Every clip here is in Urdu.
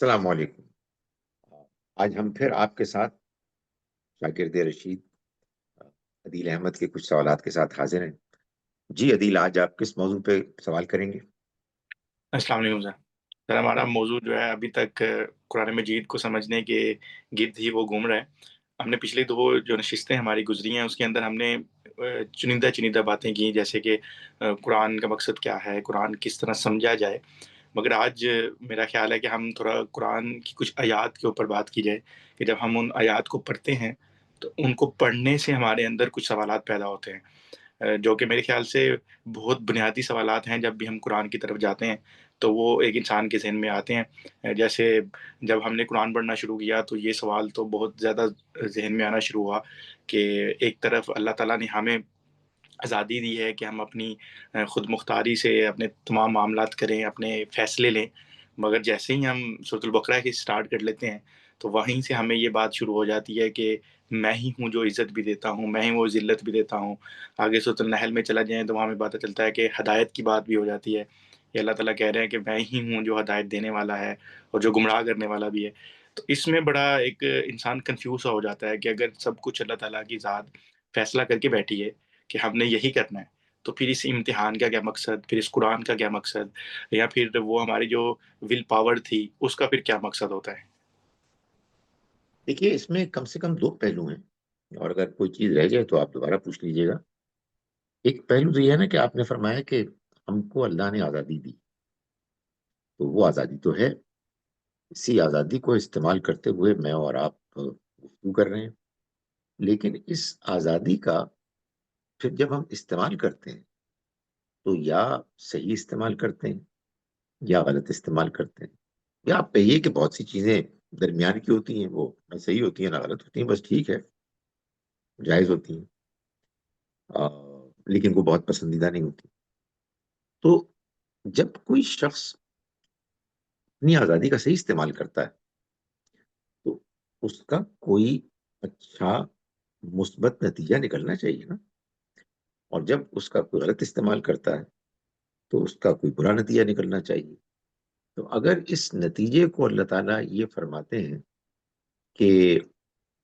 السلام علیکم۔ آج ہم پھر آپ کے ساتھ شاگرد رشید عدیل احمد کے کچھ سوالات کے ساتھ حاضر ہیں۔ جی عدیل، آج آپ کس موضوع پہ سوال کریں گے؟ السلام علیکم سر۔ سر ہمارا موضوع جو ہے ابھی تک قرآن مجید کو سمجھنے کے گرد ہی وہ گھوم رہا ہے۔ ہم نے پچھلی دو جو نشستیں ہماری گزری ہیں اس کے اندر ہم نے چنندہ باتیں کی، جیسے کہ قرآن کا مقصد کیا ہے، قرآن کس طرح سمجھا جائے۔ مگر آج میرا خیال ہے کہ ہم تھوڑا قرآن کی کچھ آیات کے اوپر بات کی جائے کہ جب ہم ان آیات کو پڑھتے ہیں تو ان کو پڑھنے سے ہمارے اندر کچھ سوالات پیدا ہوتے ہیں، جو کہ میرے خیال سے بہت بنیادی سوالات ہیں۔ جب بھی ہم قرآن کی طرف جاتے ہیں تو وہ ایک انسان کے ذہن میں آتے ہیں۔ جیسے جب ہم نے قرآن پڑھنا شروع کیا تو یہ سوال تو بہت زیادہ ذہن میں آنا شروع ہوا کہ ایک طرف اللہ تعالیٰ نے ہمیں آزادی دی ہے کہ ہم اپنی خود مختاری سے اپنے تمام معاملات کریں، اپنے فیصلے لیں، مگر جیسے ہی ہم سورۃ البقرہ کی سٹارٹ کر لیتے ہیں تو وہیں سے ہمیں یہ بات شروع ہو جاتی ہے کہ میں ہی ہوں جو عزت بھی دیتا ہوں، میں ہی وہ ذلت بھی دیتا ہوں۔ آگے سورۃ النحل میں چلا جائیں تو وہاں ہمیں پتہ چلتا ہے کہ ہدایت کی بات بھی ہو جاتی ہے، یہ اللہ تعالیٰ کہہ رہے ہیں کہ میں ہی ہوں جو ہدایت دینے والا ہے اور جو گمراہ کرنے والا بھی ہے۔ تو اس میں بڑا ایک انسان کنفیوز ہو جاتا ہے کہ اگر سب کچھ اللہ تعالیٰ کی ذات فیصلہ کر کے بیٹھی ہے کہ ہم نے یہی کرنا ہے، تو پھر اس امتحان کا کیا مقصد، پھر اس قرآن کا کیا مقصد، یا پھر وہ ہماری جو ول پاور تھی اس کا پھر کیا مقصد ہوتا ہے؟ دیکھیے، اس میں کم سے کم دو پہلو ہیں، اور اگر کوئی چیز رہ جائے تو آپ دوبارہ پوچھ لیجیے گا۔ ایک پہلو تو یہ ہے نا کہ آپ نے فرمایا کہ ہم کو اللہ نے آزادی دی، تو وہ آزادی تو ہے، اسی آزادی کو استعمال کرتے ہوئے میں اور آپ گفتگو کر رہے ہیں، لیکن اس آزادی کا پھر جب ہم استعمال کرتے ہیں تو یا صحیح استعمال کرتے ہیں یا غلط استعمال کرتے ہیں، یا آپ کہیے کہ بہت سی چیزیں درمیان کی ہوتی ہیں، وہ نہ صحیح ہوتی ہیں نہ غلط ہوتی ہیں، بس ٹھیک ہے، جائز ہوتی ہیں، لیکن وہ بہت پسندیدہ نہیں ہوتی۔ تو جب کوئی شخص اپنی آزادی کا صحیح استعمال کرتا ہے تو اس کا کوئی اچھا مثبت نتیجہ نکلنا چاہیے نا، اور جب اس کا کوئی غلط استعمال کرتا ہے تو اس کا کوئی برا نتیجہ نکلنا چاہیے۔ تو اگر اس نتیجے کو اللہ تعالیٰ یہ فرماتے ہیں کہ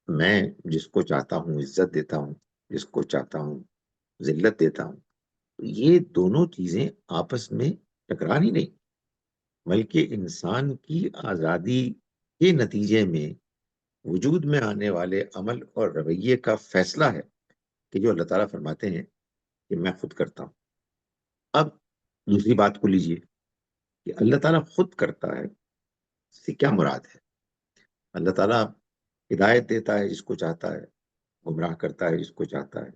میں جس کو چاہتا ہوں عزت دیتا ہوں، جس کو چاہتا ہوں ذلت دیتا ہوں، تو یہ دونوں چیزیں آپس میں ٹکرا ہی نہیں، بلکہ انسان کی آزادی کے نتیجے میں وجود میں آنے والے عمل اور رویے کا فیصلہ ہے کہ جو اللہ تعالیٰ فرماتے ہیں کہ میں خود کرتا ہوں۔ اب دوسری بات کو لیجئے کہ اللہ تعالیٰ خود کرتا ہے، اس سے کیا مراد ہے؟ اللہ تعالیٰ ہدایت دیتا ہے جس کو چاہتا ہے، گمراہ کرتا ہے جس کو چاہتا ہے،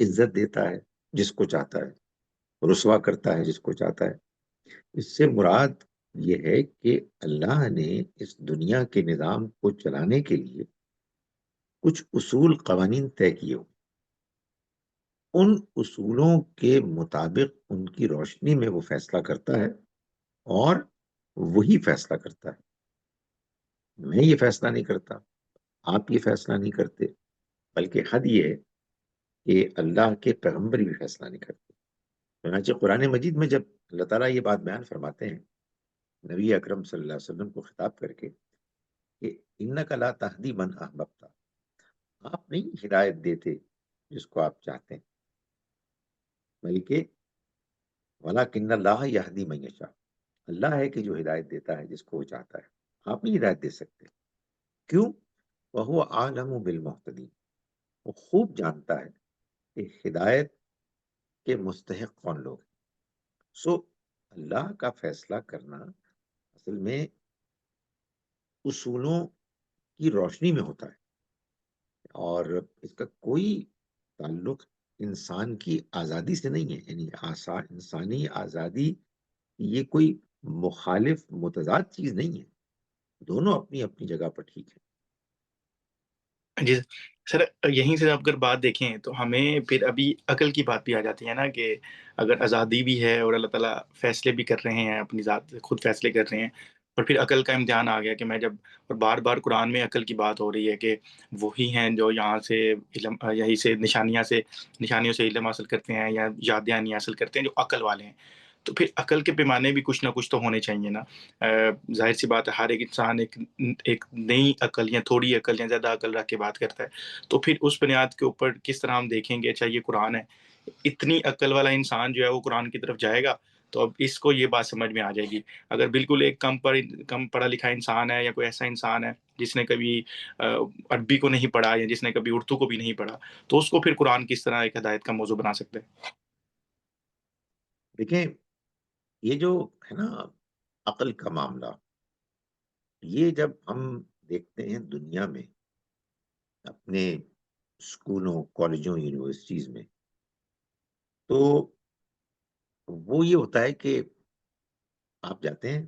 عزت دیتا ہے جس کو چاہتا ہے، رسوا کرتا ہے جس کو چاہتا ہے۔ اس سے مراد یہ ہے کہ اللہ نے اس دنیا کے نظام کو چلانے کے لیے کچھ اصول قوانین طے کیے ہوں، ان اصولوں کے مطابق ان کی روشنی میں وہ فیصلہ کرتا ہے، اور وہی فیصلہ کرتا ہے۔ میں یہ فیصلہ نہیں کرتا، آپ یہ فیصلہ نہیں کرتے، بلکہ حد یہ ہے کہ اللہ کے پیغمبر بھی فیصلہ نہیں کرتے۔ چنانچہ قرآن مجید میں جب اللہ تعالیٰ یہ بات بیان فرماتے ہیں نبی اکرم صلی اللہ علیہ وسلم کو خطاب کر کے کہ اِنَّکَ لَا تَهْدِی مَنْ أَحْبَبْتَ، آپ نہیں ہدایت دیتے جس کو آپ چاہتے ہیں، بلکہ وَلَٰكِنَّ اللَّهَ يَهْدِی مَن يَشَاءُ، اللہ ہے کہ جو ہدایت دیتا ہے جس کو وہ چاہتا ہے، آپ نہیں ہدایت دے سکتے۔ کیوں؟ وَهُوَ أَعْلَمُ بِالْمُهْتَدِينَ، وہ خوب جانتا ہے کہ ہدایت کے مستحق کون لوگ ہیں۔ سو اللہ کا فیصلہ کرنا اصل میں اصولوں کی روشنی میں ہوتا ہے، اور اس کا کوئی تعلق انسان کی آزادی سے نہیں ہے، یعنی انسانی آزادی یہ کوئی مخالف متضاد چیز نہیں ہے، دونوں اپنی اپنی جگہ پر ٹھیک ہے۔ جی سر، یہیں سے اگر بات دیکھیں تو ہمیں پھر ابھی عقل کی بات بھی آ جاتی ہے نا کہ اگر آزادی بھی ہے اور اللہ تعالیٰ فیصلے بھی کر رہے ہیں، اپنی ذات سے خود فیصلے کر رہے ہیں، اور پھر عقل کا امتحان آ گیا کہ میں جب، اور بار بار قرآن میں عقل کی بات ہو رہی ہے کہ وہی ہیں جو یہاں سے علم، یہیں سے نشانیوں سے علم حاصل کرتے ہیں یا یاد دہانی حاصل کرتے ہیں جو عقل والے ہیں۔ تو پھر عقل کے پیمانے بھی کچھ نہ کچھ تو ہونے چاہیے نا. ظاہر سی بات ہے ہر ایک انسان ایک نئی عقل یا تھوڑی عقل یا زیادہ عقل رکھ کے بات کرتا ہے. تو پھر اس بنیاد کے اوپر کس طرح ہم دیکھیں گے اچھا یہ قرآن ہے, اتنی عقل والا انسان جو ہے وہ قرآن کی طرف جائے گا تو اب اس کو یہ بات سمجھ میں آ جائے گی. اگر بالکل ایک کم پڑھا لکھا انسان ہے یا کوئی ایسا انسان ہے جس نے کبھی عربی کو نہیں پڑھا یا جس نے کبھی اردو کو بھی نہیں پڑھا, تو اس کو پھر قرآن کس طرح ایک ہدایت کا موضوع بنا سکتے ہیں؟ دیکھیں یہ جو ہے نا عقل کا معاملہ, یہ جب ہم دیکھتے ہیں دنیا میں اپنے اسکولوں, کالجوں, یونیورسٹیز میں, تو وہ یہ ہوتا ہے کہ آپ جاتے ہیں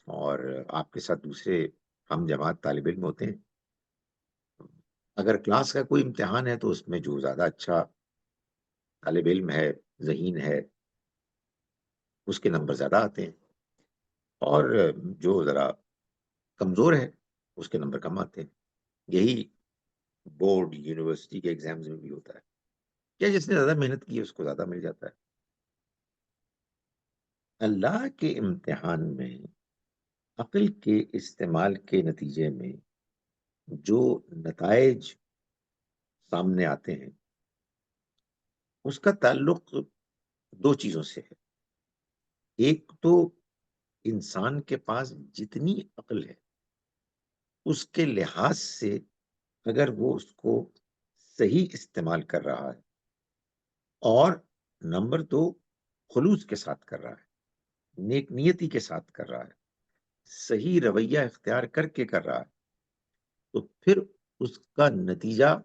اور آپ کے ساتھ دوسرے ہم جماعت طالب علم ہوتے ہیں. اگر کلاس کا کوئی امتحان ہے تو اس میں جو زیادہ اچھا طالب علم ہے, ذہین ہے, اس کے نمبر زیادہ آتے ہیں, اور جو ذرا کمزور ہے اس کے نمبر کم آتے ہیں. یہی بورڈ, یونیورسٹی کے ایگزامز میں بھی ہوتا ہے. کیا جس نے زیادہ محنت کی ہے اس کو زیادہ مل جاتا ہے. اللہ کے امتحان میں عقل کے استعمال کے نتیجے میں جو نتائج سامنے آتے ہیں اس کا تعلق دو چیزوں سے ہے. ایک تو انسان کے پاس جتنی عقل ہے اس کے لحاظ سے اگر وہ اس کو صحیح استعمال کر رہا ہے, اور نمبر دو خلوص کے ساتھ کر رہا ہے, نیک نیتی کے ساتھ کر رہا ہے, صحیح رویہ اختیار کر کے کر رہا ہے, تو پھر اس کا نتیجہ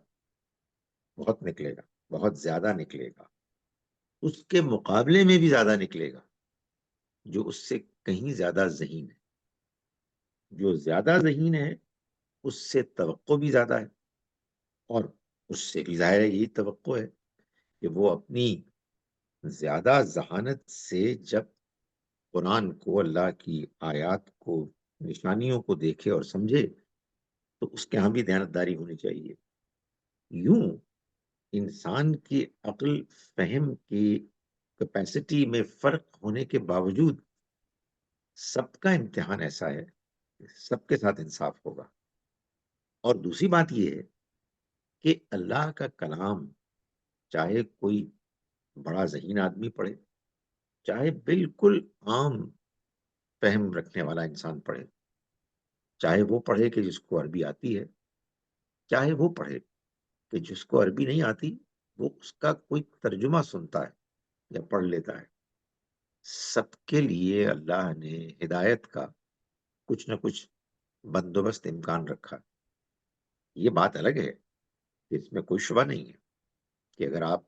بہت نکلے گا, بہت زیادہ نکلے گا, اس کے مقابلے میں بھی زیادہ نکلے گا جو اس سے کہیں زیادہ ذہین ہے. جو زیادہ ذہین ہے اس سے توقع بھی زیادہ ہے, اور اس سے بھی ظاہر ہے یہی توقع ہے کہ وہ اپنی زیادہ ذہانت سے جب قرآن کو, اللہ کی آیات کو, نشانیوں کو دیکھے اور سمجھے تو اس کے ہاں بھی دیانتداری ہونی چاہیے. یوں انسان کی عقل فہم کی کیپیسٹی میں فرق ہونے کے باوجود سب کا امتحان ایسا ہے کہ سب کے ساتھ انصاف ہوگا. اور دوسری بات یہ ہے کہ اللہ کا کلام چاہے کوئی بڑا ذہین آدمی پڑھے, چاہے بالکل عام فہم رکھنے والا انسان پڑھے, چاہے وہ پڑھے کہ جس کو عربی آتی ہے, چاہے وہ پڑھے کہ جس کو عربی نہیں آتی وہ اس کا کوئی ترجمہ سنتا ہے یا پڑھ لیتا ہے, سب کے لیے اللہ نے ہدایت کا کچھ نہ کچھ بندوبست, امکان رکھا. یہ بات الگ ہے, اس میں کوئی شبہ نہیں ہے کہ اگر آپ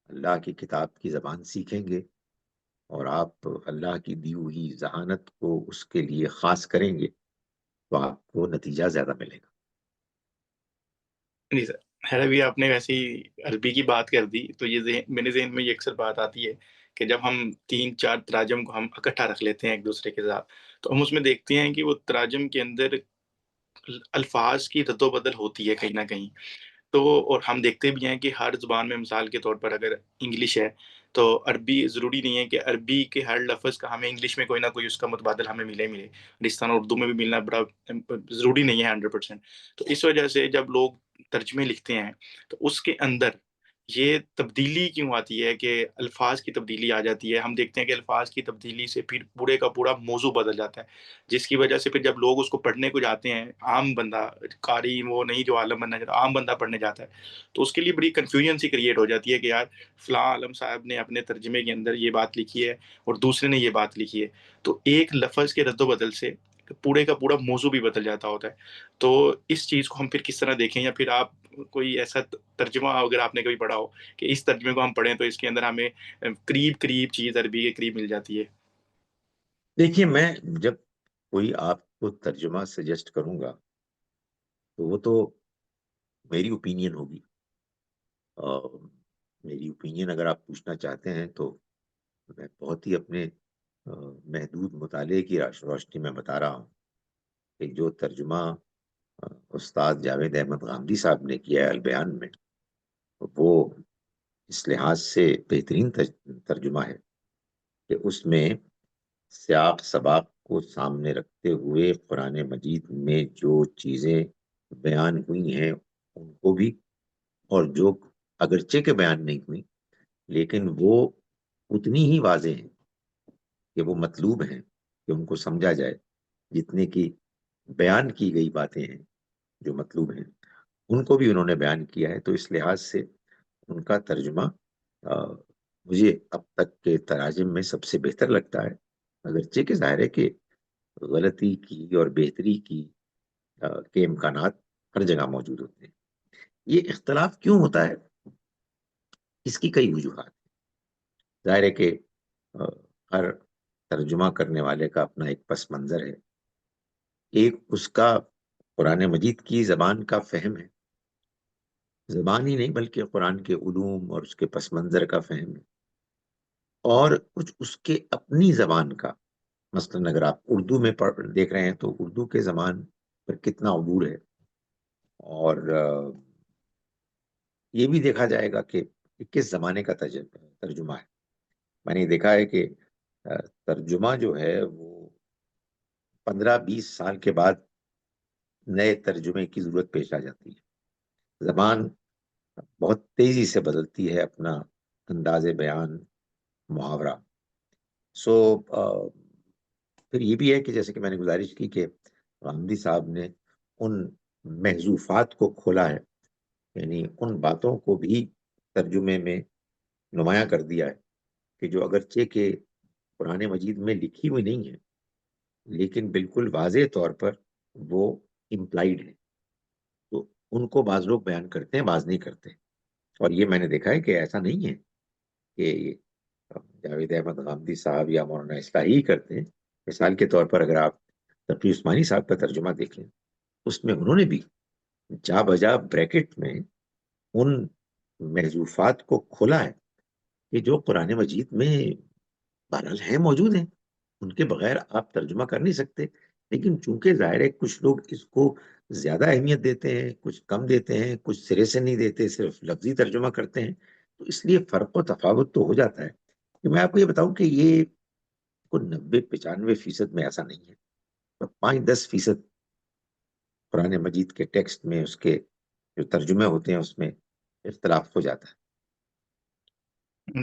اللہ کی کتاب کی زبان سیکھیں گے اور آپ اللہ کی دی ہوئی ذہانت کو اس کے لیے خاص کریں گے تو آپ کو نتیجہ زیادہ ملے گا. جی سر, خیر ابھی آپ نے ویسی عربی کی بات کر دی تو یہ میرے ذہن میں یہ اکثر بات آتی ہے کہ جب ہم 3-4 تراجم کو ہم اکٹھا رکھ لیتے ہیں ایک دوسرے کے ساتھ, تو ہم اس میں دیکھتے ہیں کہ وہ تراجم کے اندر الفاظ کی رد و بدل ہوتی ہے کہیں نہ کہیں. تو اور ہم دیکھتے بھی ہیں کہ ہر زبان میں مثال کے طور پر اگر انگلش ہے تو عربی ضروری نہیں ہے کہ عربی کے ہر لفظ کا ہمیں انگلش میں کوئی نہ کوئی اس کا متبادل ہمیں ملے. جس طرح اردو میں بھی ملنا بڑا ضروری نہیں ہے 100%. تو اس وجہ سے جب لوگ ترجمے لکھتے ہیں تو اس کے اندر یہ تبدیلی کیوں آتی ہے کہ الفاظ کی تبدیلی آ جاتی ہے. ہم دیکھتے ہیں کہ الفاظ کی تبدیلی سے پھر پورے کا پورا موضوع بدل جاتا ہے, جس کی وجہ سے پھر جب لوگ اس کو پڑھنے کو جاتے ہیں, عام بندہ, قاری وہ نہیں جو عالم بننا چاہتا, عام بندہ پڑھنے جاتا ہے, تو اس کے لیے بڑی کنفیوژن سی کریٹ ہو جاتی ہے کہ یار فلاں عالم صاحب نے اپنے ترجمے کے اندر یہ بات لکھی ہے اور دوسرے نے یہ بات لکھی ہے, تو ایک لفظ کے رد و بدل سے پورے کا پورا موضوع بھی بدل جاتا ہوتا ہے. تو اس چیز کو ہم پھر کس طرح دیکھیں, یا پھر آپ کوئی ایسا ترجمہ اگر آپ نے کبھی پڑھا ہو کہ اس ترجمے کو ہم پڑھیں تو اس کے اندر ہمیں قریب چیز عربی کے قریب مل جاتی ہے. دیکھیے میں جب کوئی آپ کو ترجمہ سجیسٹ کروں گا تو وہ تو میری اوپینین ہوگی. میری اوپینین اگر آپ پوچھنا چاہتے ہیں تو میں بہت ہی اپنے محدود مطالعے کی روشنی میں بتا رہا ہوں کہ جو ترجمہ استاد جاوید احمد غامدی صاحب نے کیا ہے البیان میں, وہ اس لحاظ سے بہترین ترجمہ ہے کہ اس میں سیاق سباق کو سامنے رکھتے ہوئے قرآن مجید میں جو چیزیں بیان ہوئی ہیں ان کو بھی، اور جو اگرچہ کے بیان نہیں ہوئی لیکن وہ اتنی ہی واضح ہیں کہ وہ مطلوب ہیں کہ ان کو سمجھا جائے، جتنے کی بیان کی گئی باتیں ہیں جو مطلوب ہیں ان کو بھی انہوں نے بیان کیا ہے۔ تو اس لحاظ سے ان کا ترجمہ مجھے اب تک کے تراجم میں سب سے بہتر لگتا ہے، اگرچہ کہ ظاہر ہے کہ غلطی کی اور بہتری کی کے امکانات ہر جگہ موجود ہوتے ہیں۔ یہ اختلاف کیوں ہوتا ہے؟ اس کی کئی وجوہات۔ ظاہر ہے کہ ہر ترجمہ کرنے والے کا اپنا ایک پس منظر ہے، ایک اس کا قرآن مجید کی زبان کا فہم ہے، زبان ہی نہیں بلکہ قرآن کے علوم اور اس کے پس منظر کا فہم ہے، اور کچھ اس کے اپنی زبان کا، مثلا اگر آپ اردو میں دیکھ رہے ہیں تو اردو کے زبان پر کتنا عبور ہے، اور یہ بھی دیکھا جائے گا کہ کس زمانے کا ترجمہ ہے۔ میں نے دیکھا ہے کہ ترجمہ جو ہے وہ 15-20 سال کے بعد نئے ترجمے کی ضرورت پیش آ جاتی ہے۔ زبان بہت تیزی سے بدلتی ہے اپنا انداز بیان، محاورہ۔ سو پھر یہ بھی ہے کہ جیسے کہ میں نے گزارش کی کہ غامدی صاحب نے ان محذوفات کو کھولا ہے، یعنی ان باتوں کو بھی ترجمے میں نمایاں کر دیا ہے کہ جو اگرچہ کہ قرآن مجید میں لکھی ہوئی نہیں ہے لیکن بالکل واضح طور پر وہ امپلائیڈ ہے، تو ان کو بعض لوگ بیان کرتے ہیں، بعض نہیں کرتے۔ اور یہ میں نے دیکھا ہے کہ ایسا نہیں ہے کہ جاوید احمد غامدی صاحب یا مولانا اصلاحی ہی کرتے ہیں۔ مثال کے طور پر اگر آپ تقی عثمانی صاحب کا ترجمہ دیکھیں، اس میں انہوں نے بھی جا بجا بریکٹ میں ان محذوفات کو کھولا ہے کہ جو قرآن مجید میں بہرحال ہیں، موجود ہیں، ان کے بغیر آپ ترجمہ کر نہیں سکتے، لیکن چونکہ ظاہر ہے کچھ لوگ اس کو زیادہ اہمیت دیتے ہیں، کچھ کم دیتے ہیں، کچھ سرے سے نہیں دیتے، صرف لفظی ترجمہ کرتے ہیں، تو اس لیے فرق و تفاوت تو ہو جاتا ہے۔ کہ میں آپ کو یہ بتاؤں کہ یہ 90-95% میں ایسا نہیں ہے، 5-10% قرآن مجید کے ٹیکسٹ میں اس کے جو ترجمے ہوتے ہیں اس میں اختلاف ہو جاتا ہے۔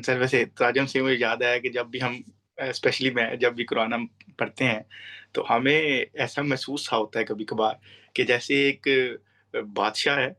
سر ویسے تراجم سے مجھے یاد آیا کہ جب بھی ہم اسپیشلی میں جب بھی قرآن ہم پڑھتے ہیں تو ہمیں ایسا محسوس ہوتا ہے کبھی کبھار کہ جیسے ایک بادشاہ ہے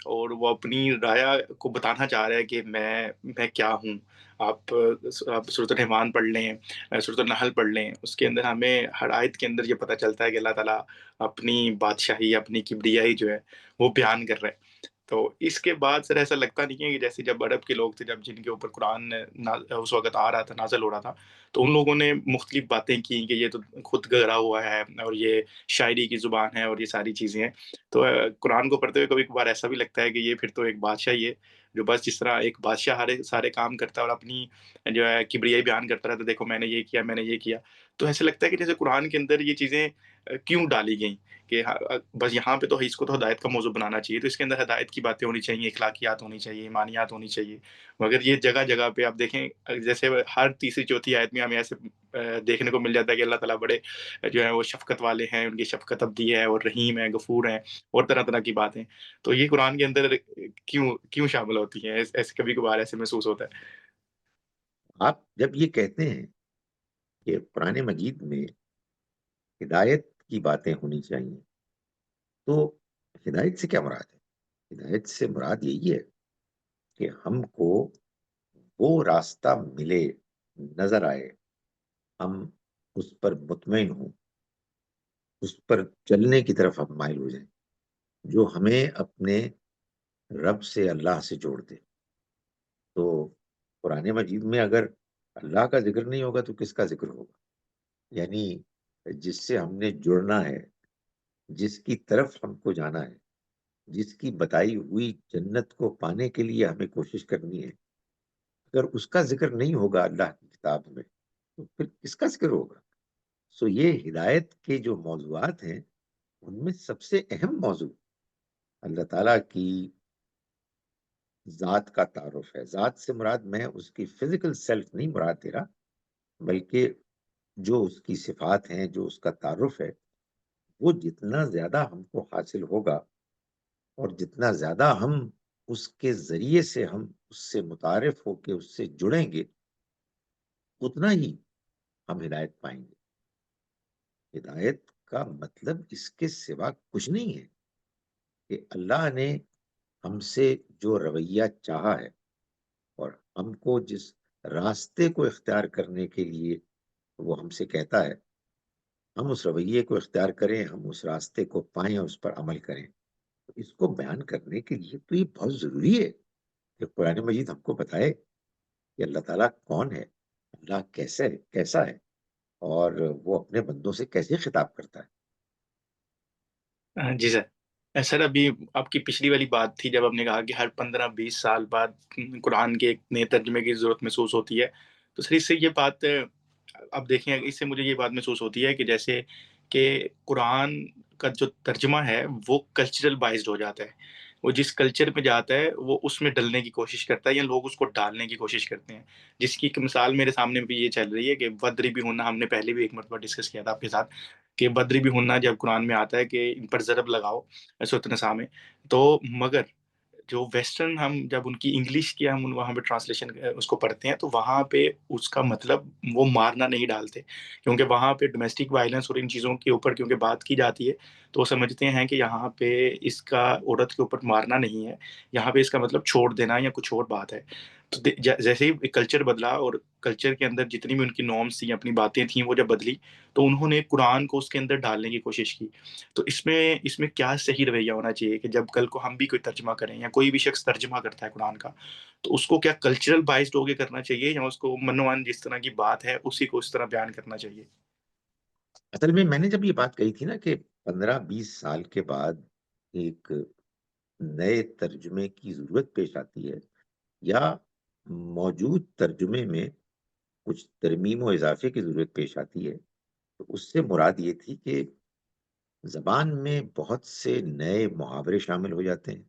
اور وہ اپنی رایا کو بتانا چاہ رہا ہے کہ میں کیا ہوں۔ آپ سورۃ الرحمن پڑھ لیں، سورۃ النحل پڑھ لیں، اس کے اندر ہمیں ہر آیت کے اندر یہ پتہ چلتا ہے کہ اللہ تعالیٰ اپنی بادشاہی، اپنی کبریائی جو ہے وہ بیان کر رہا ہے۔ تو اس کے بعد سر ایسا لگتا نہیں ہے کہ جیسے جب عرب کے لوگ تھے، جب جن کے اوپر قرآن اس وقت آ رہا تھا، نازل ہو رہا تھا، تو ان لوگوں نے مختلف باتیں کی کہ یہ تو خود گھرا ہوا ہے اور یہ شاعری کی زبان ہے اور یہ ساری چیزیں ہیں۔ تو قرآن کو پڑھتے ہوئے کبھی کبھار ایسا بھی لگتا ہے کہ یہ پھر تو ایک بادشاہ ہی ہے، جو بس جس طرح ایک بادشاہ سارے کام کرتا ہے اور اپنی جو ہے کبریائی بیان کرتا رہتا ہے، دیکھو میں نے یہ کیا، میں نے یہ کیا۔ تو ایسا لگتا ہے کہ جیسے قرآن کے اندر یہ چیزیں کیوں ڈالی گئیں کہ بس یہاں پہ تو اس کو تو ہدایت کا موضوع بنانا چاہیے، تو اس کے اندر ہدایت کی باتیں ہونی چاہیے، اخلاقیات ہونی چاہیے، ایمانیات ہونی چاہیے۔ مگر یہ جگہ جگہ پہ آپ دیکھیں، جیسے ہر تیسری چوتھی آیت میں ہمیں ایسے دیکھنے کو مل جاتا ہے کہ اللہ تعالیٰ بڑے جو ہے وہ شفقت والے ہیں، ان کی شفقت ابدی ہے اور رحیم ہے، غفور ہیں، اور طرح طرح کی باتیں۔ تو یہ قرآن کے اندر کیوں شامل ہوتی ہیں؟ ایسے کبھی کبھار ایسے محسوس ہوتا ہے۔ آپ جب یہ کہتے ہیں کہ قرآن مجید میں ہدایت کی باتیں ہونی چاہیے، تو ہدایت سے کیا مراد ہے؟ ہدایت سے مراد یہی ہے کہ ہم کو وہ راستہ ملے، نظر آئے، ہم اس پر مطمئن ہوں، اس پر چلنے کی طرف ہم مائل ہو جائیں، جو ہمیں اپنے رب سے، اللہ سے جوڑ دے۔ تو قرآن مجید میں اگر اللہ کا ذکر نہیں ہوگا تو کس کا ذکر ہوگا؟ یعنی جس سے ہم نے جڑنا ہے، جس کی طرف ہم کو جانا ہے، جس کی بتائی ہوئی جنت کو پانے کے لیے ہمیں کوشش کرنی ہے، اگر اس کا ذکر نہیں ہوگا اللہ کی کتاب میں تو پھر کس کا ذکر ہوگا؟ سو یہ ہدایت کے جو موضوعات ہیں ان میں سب سے اہم موضوع اللہ تعالیٰ کی ذات کا تعارف ہے۔ ذات سے مراد میں اس کی فزیکل سیلف نہیں مراد دے رہا، بلکہ جو اس کی صفات ہیں، جو اس کا تعارف ہے، وہ جتنا زیادہ ہم کو حاصل ہوگا اور جتنا زیادہ ہم اس کے ذریعے سے ہم اس سے متعارف ہو کے اس سے جڑیں گے، اتنا ہی ہم ہدایت پائیں گے۔ ہدایت کا مطلب اس کے سوا کچھ نہیں ہے کہ اللہ نے ہم سے جو رویہ چاہا ہے اور ہم کو جس راستے کو اختیار کرنے کے لیے وہ ہم سے کہتا ہے، ہم اس رویے کو اختیار کریں، ہم اس راستے کو پائیں اور اس پر عمل کریں۔ تو اس کو بیان کرنے کے لیے تو یہ بہت ضروری ہے کہ قرآن مجید ہم کو بتائے کہ اللہ تعالیٰ کون ہے، اللہ کیسا ہے، اور وہ اپنے بندوں سے کیسے خطاب کرتا ہے۔ جی سر، سر ابھی آپ کی پچھلی والی بات تھی جب آپ نے کہا کہ ہر 15-20 سال بعد قرآن کے ایک نئے ترجمے کی ضرورت محسوس ہوتی ہے، تو سر اس سے یہ بات اب دیکھیں، اس سے مجھے یہ بات محسوس ہوتی ہے کہ جیسے کہ قرآن کا جو ترجمہ ہے وہ کلچرل بائزڈ ہو جاتا ہے، وہ جس کلچر میں جاتا ہے وہ اس میں ڈلنے کی کوشش کرتا ہے یا لوگ اس کو ڈالنے کی کوشش کرتے ہیں، جس کی ایک مثال میرے سامنے بھی یہ چل رہی ہے کہ بدری بھی ہونا، ہم نے پہلے بھی ایک مرتبہ ڈسکس کیا تھا آپ کے ساتھ کہ بدری بھی ہونا جب قرآن میں آتا ہے کہ ان پر ضرب لگاؤ سورۃ النساء میں، تو مگر جو ویسٹرن ہم جب ان کی انگلش کی ہم وہاں پہ ٹرانسلیشن اس کو پڑھتے ہیں تو وہاں پہ اس کا مطلب وہ مارنا نہیں ڈالتے، کیونکہ وہاں پہ ڈومیسٹک وائلنس اور ان چیزوں کے اوپر کیونکہ بات کی جاتی ہے تو وہ سمجھتے ہیں کہ یہاں پہ اس کا عورت کے اوپر مارنا نہیں ہے، یہاں پہ اس کا مطلب چھوڑ دینا یا کچھ اور بات ہے۔ تو جیسے ہی کلچر بدلا اور کلچر کے اندر جتنی بھی ان کی نارمس تھیں، اپنی باتیں تھیں، وہ جب بدلی تو انہوں نے قرآن کو اس کے اندر ڈالنے کی کوشش کی۔ تو اس میں کیا صحیح رویہ ہونا چاہیے کہ جب کل کو ہم بھی کوئی ترجمہ کریں یا کوئی بھی شخص ترجمہ کرتا ہے قرآن کا، تو اس کو کیا کلچرل بائزڈ ہو کے کرنا چاہیے یا اس کو منوان جس طرح کی بات ہے اسی کو اس طرح بیان کرنا چاہیے؟ اصل میں نے جب یہ بات کہی تھی نا کہ 15-20 سال کے بعد ایک نئے ترجمے کی ضرورت پیش آتی ہے یا موجود ترجمے میں کچھ ترمیم و اضافے کی ضرورت پیش آتی ہے، تو اس سے مراد یہ تھی کہ زبان میں بہت سے نئے محاورے شامل ہو جاتے ہیں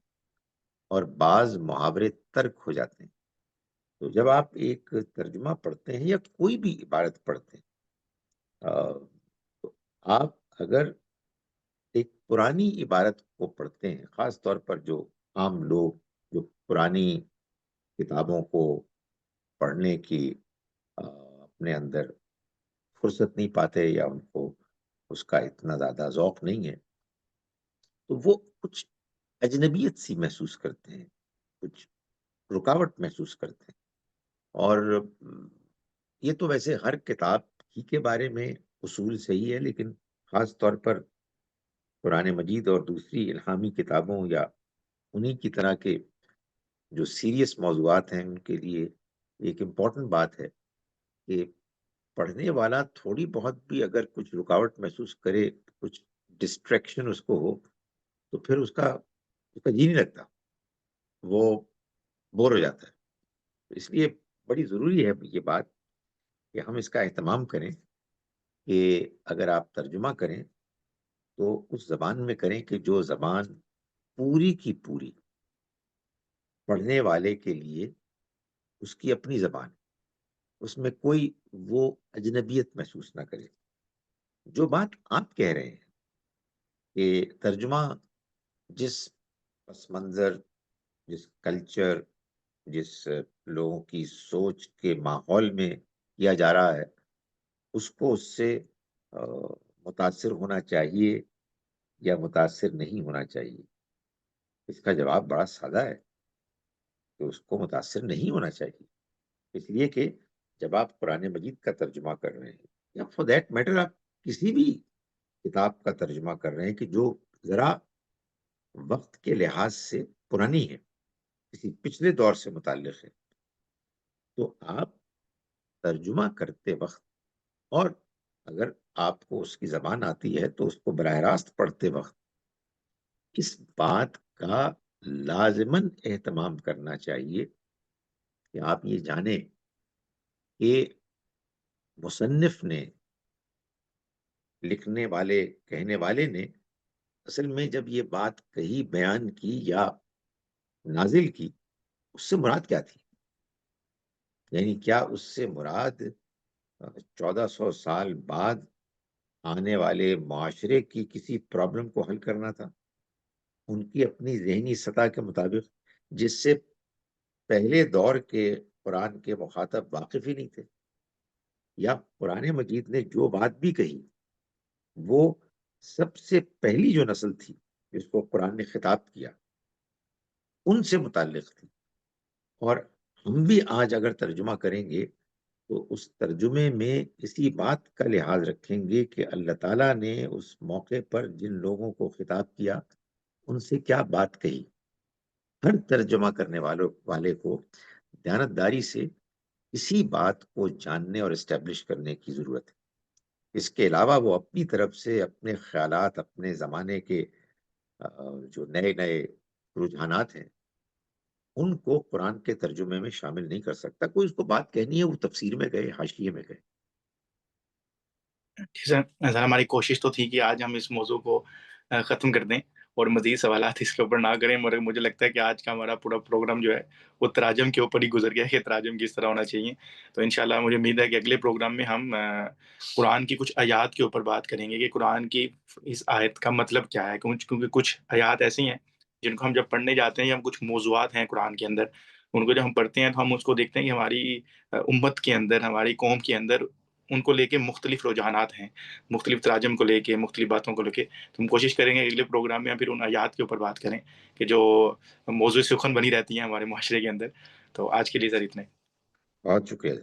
اور بعض محاورے ترک ہو جاتے ہیں۔ تو جب آپ ایک ترجمہ پڑھتے ہیں یا کوئی بھی عبارت پڑھتے ہیں، تو آپ اگر ایک پرانی عبارت کو پڑھتے ہیں، خاص طور پر جو عام لوگ جو پرانی کتابوں کو پڑھنے کی اپنے اندر فرصت نہیں پاتے یا ان کو اس کا اتنا زیادہ ذوق نہیں ہے، تو وہ کچھ اجنبیت سی محسوس کرتے ہیں، کچھ رکاوٹ محسوس کرتے ہیں۔ اور یہ تو ویسے ہر کتاب ہی کے بارے میں اصول صحیح ہے، لیکن خاص طور پر قرآن مجید اور دوسری الہامی کتابوں یا انہی کی طرح کے جو سیریس موضوعات ہیں ان کے لیے ایک امپورٹنٹ بات ہے کہ پڑھنے والا تھوڑی بہت بھی اگر کچھ رکاوٹ محسوس کرے، کچھ ڈسٹریکشن اس کو ہو، تو پھر اس کا جی نہیں لگتا، وہ بور ہو جاتا ہے۔ اس لیے بڑی ضروری ہے یہ بات کہ ہم اس کا اہتمام کریں کہ اگر آپ ترجمہ کریں تو اس زبان میں کریں کہ جو زبان پوری کی پوری پڑھنے والے کے لیے اس کی اپنی زبان، اس میں کوئی وہ اجنبیت محسوس نہ کرے۔ جو بات آپ کہہ رہے ہیں کہ ترجمہ جس پس منظر، جس کلچر، جس لوگوں کی سوچ کے ماحول میں کیا جا رہا ہے، اس کو اس سے آ، متاثر ہونا چاہیے یا متاثر نہیں ہونا چاہیے۔ اس کا جواب بڑا سادہ ہے کہ اس کو متاثر نہیں ہونا چاہیے، اس لیے کہ جب آپ قرآن مجید کا ترجمہ کر رہے ہیں یا فور دیٹ میٹر آپ کسی بھی کتاب کا ترجمہ کر رہے ہیں کہ جو ذرا وقت کے لحاظ سے پرانی ہے، کسی پچھلے دور سے متعلق ہے، تو آپ ترجمہ کرتے وقت اور اگر آپ کو اس کی زبان آتی ہے تو اس کو براہ راست پڑھتے وقت اس بات کا لازماً اہتمام کرنا چاہیے کہ آپ یہ جانیں کہ مصنف نے، لکھنے والے، کہنے والے نے اصل میں جب یہ بات کہی، بیان کی یا نازل کی، اس سے مراد کیا تھی؟ یعنی کیا اس سے مراد 1400 سال بعد آنے والے معاشرے کی کسی پرابلم کو حل کرنا تھا، ان کی اپنی ذہنی سطح کے مطابق، جس سے پہلے دور کے قرآن کے مخاطب واقف ہی نہیں تھے، یا قرآن مجید نے جو بات بھی کہی وہ سب سے پہلی جو نسل تھی جس کو قرآن نے خطاب کیا ان سے متعلق تھی. اور ہم بھی آج اگر ترجمہ کریں گے تو اس ترجمے میں اسی بات کا لحاظ رکھیں گے کہ اللہ تعالیٰ نے اس موقع پر جن لوگوں کو خطاب کیا ان سے کیا بات کہی. ہر ترجمہ کرنے والے کو دیانتداری سے اسی بات کو جاننے اور اسٹیبلش کرنے کی ضرورت ہے. اس کے علاوہ وہ اپنی طرف سے اپنے خیالات، اپنے زمانے کے جو نئے نئے رجحانات ہیں ان کو قرآن کے ترجمے میں شامل نہیں کر سکتا. کوئی اس کو بات کہنی ہے وہ تفسیر میں گئے، حاشیے میں گئے. جی سر، ہماری کوشش تو تھی کہ آج ہم اس موضوع کو ختم کر دیں اور مزید سوالات اس کے اوپر نہ کریں، مگر مجھے لگتا ہے کہ آج کا ہمارا پورا پروگرام جو ہے وہ تراجم کے اوپر ہی گزر گیا کہ تراجم کس طرح ہونا چاہیے. تو انشاءاللہ مجھے امید ہے کہ اگلے پروگرام میں ہم قرآن کی کچھ آیات کے اوپر بات کریں گے کہ قرآن کی اس آیت کا مطلب کیا ہے، کیونکہ کچھ آیات ایسی ہیں جن کو ہم جب پڑھنے جاتے ہیں یا کچھ موضوعات ہیں قرآن کے اندر ان کو جب ہم پڑھتے ہیں تو ہم اس کو دیکھتے ہیں کہ ہماری امت کے اندر، ہماری قوم کے اندر ان کو لے کے مختلف رجحانات ہیں، مختلف تراجم کو لے کے، مختلف باتوں کو لے کے. تو ہم کوشش کریں گے اگلے پروگرام میں یا پھر ان آیات کے اوپر بات کریں کہ جو موضوع سخن بنی رہتی ہیں ہمارے معاشرے کے اندر. تو آج کے لیے سر اتنا ہی. بہت شکریہ.